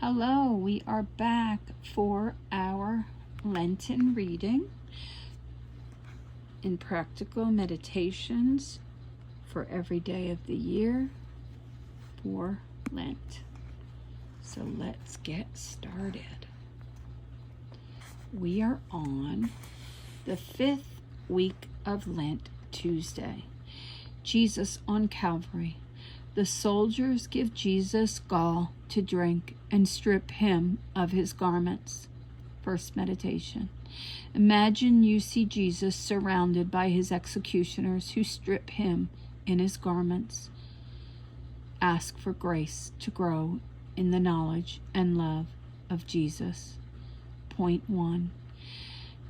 Hello, we are back for our Lenten reading in practical meditations for every day of the year for Lent. So let's get started. We are on the 5th week of Lent, Tuesday. Jesus on Calvary. The soldiers give Jesus gall to drink and strip him of his garments. First meditation. Imagine you see Jesus surrounded by his executioners who strip him in his garments. Ask for grace to grow in the knowledge and love of Jesus. Point 1.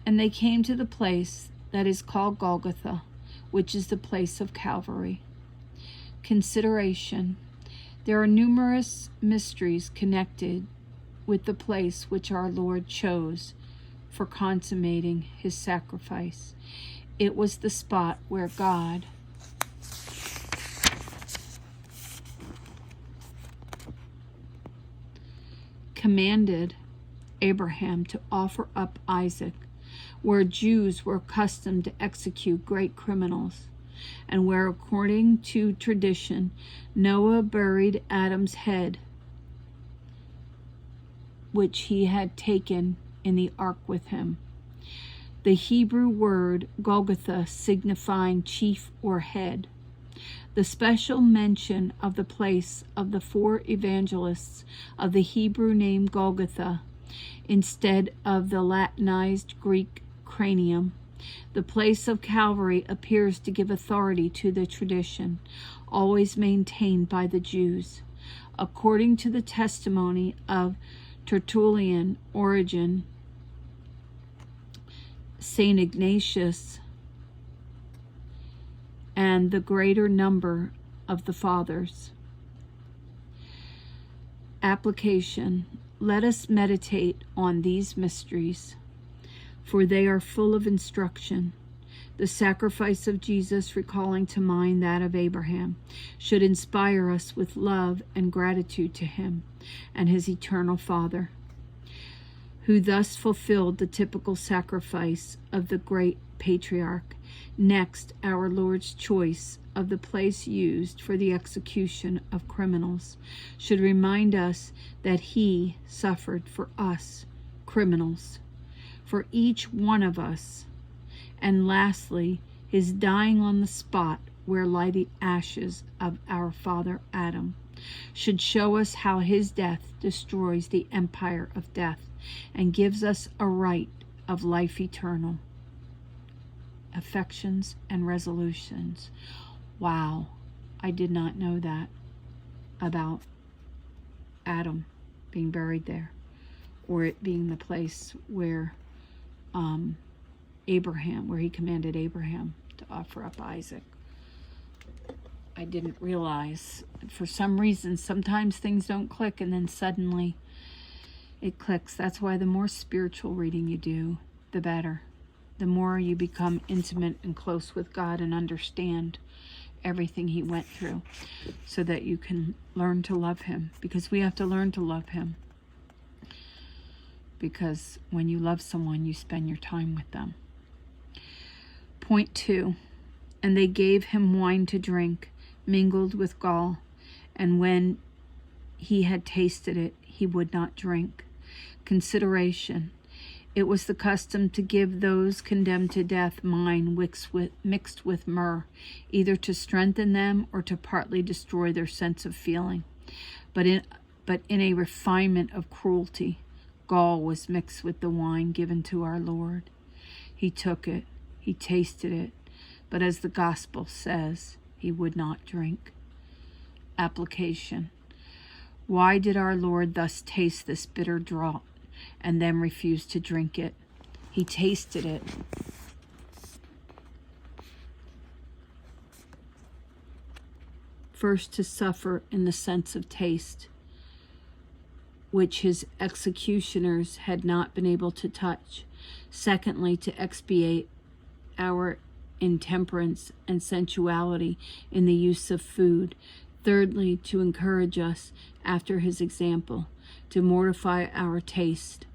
And they came to the place that is called Golgotha, which is the place of Calvary. Consideration. There are numerous mysteries connected with the place which our Lord chose for consummating his sacrifice. It was the spot where God commanded Abraham to offer up Isaac, where Jews were accustomed to execute great criminals, and where, according to tradition, Noah buried Adam's head, which he had taken in the ark with him. The Hebrew word Golgotha signifying chief or head. The special mention of the place of the 4 evangelists of the Hebrew name Golgotha instead of the Latinized Greek cranium. The place of Calvary appears to give authority to the tradition, always maintained by the Jews. According to the testimony of Tertullian, Origen, St. Ignatius, and the greater number of the fathers. Application. Let us meditate on these mysteries, for they are full of instruction. The sacrifice of Jesus, recalling to mind that of Abraham, should inspire us with love and gratitude to him and his eternal Father, who thus fulfilled the typical sacrifice of the great patriarch. Next, our Lord's choice of the place used for the execution of criminals should remind us that he suffered for us, criminals, for each one of us. And lastly, his dying on the spot where lie the ashes of our father Adam should show us how his death destroys the empire of death and gives us a right of life eternal. Affections and resolutions. Wow, I did not know that about Adam being buried there, or it being the place where Abraham, where he commanded Abraham to offer up Isaac. I didn't realize. For some reason, sometimes things don't click, and then suddenly it clicks. That's why the more spiritual reading you do, the better. The more you become intimate and close with God and understand everything he went through, so that you can learn to love him, because we have to learn to love him. Because when you love someone, you spend your time with them. Point 2. And they gave him wine to drink, mingled with gall, and when he had tasted it, he would not drink. Consideration. It was the custom to give those condemned to death wine mixed with myrrh, either to strengthen them or to partly destroy their sense of feeling. But in a refinement of cruelty, gall was mixed with the wine given to our Lord. He took it, he tasted it, but as the gospel says, he would not drink. Application. Why did our Lord thus taste this bitter draught and then refuse to drink it? He tasted it. First, to suffer in the sense of taste, which his executioners had not been able to touch. Secondly, to expiate our intemperance and sensuality in the use of food. Thirdly, to encourage us after his example, to mortify our taste,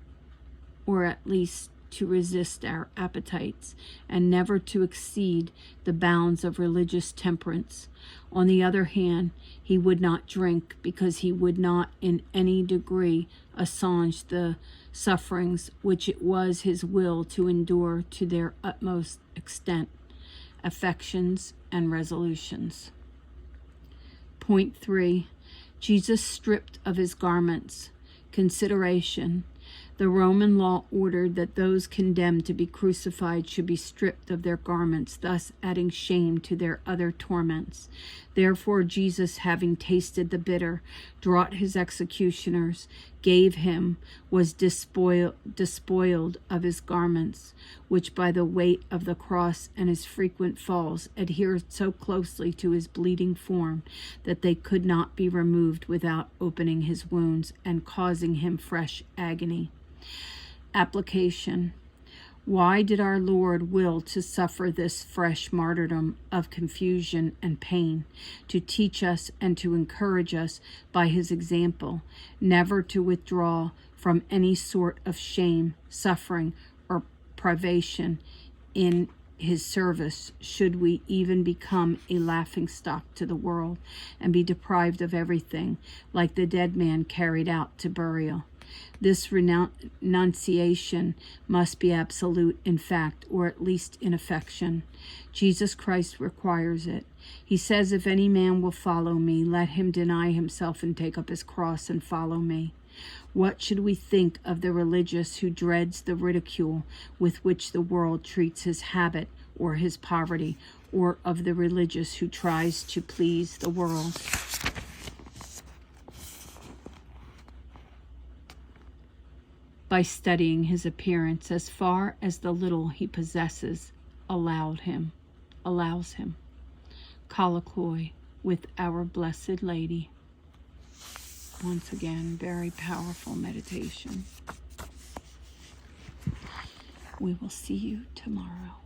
or at least to resist our appetites, and never to exceed the bounds of religious temperance. On the other hand, he would not drink, because he would not in any degree assuage the sufferings which it was his will to endure to their utmost extent, affections and resolutions. Point 3. Jesus stripped of his garments. Consideration. The Roman law ordered that those condemned to be crucified should be stripped of their garments, thus adding shame to their other torments. Therefore Jesus, having tasted the bitter draught his executioners gave him, was despoiled of his garments, which by the weight of the cross and his frequent falls adhered so closely to his bleeding form that they could not be removed without opening his wounds and causing him fresh agony. Application. Why did our Lord will to suffer this fresh martyrdom of confusion and pain? To teach us and to encourage us by his example, never to withdraw from any sort of shame, suffering, or privation in his service, should we even become a laughingstock to the world and be deprived of everything, like the dead man carried out to burial. This renunciation must be absolute in fact, or at least in affection. Jesus Christ requires it. He says, if any man will follow me, let him deny himself and take up his cross and follow me. What should we think of the religious who dreads the ridicule with which the world treats his habit or his poverty, or of the religious who tries to please the world? By studying his appearance as far as the little he possesses allows him. Colloquy with our Blessed Lady. Once again, very powerful meditation. We will see you tomorrow.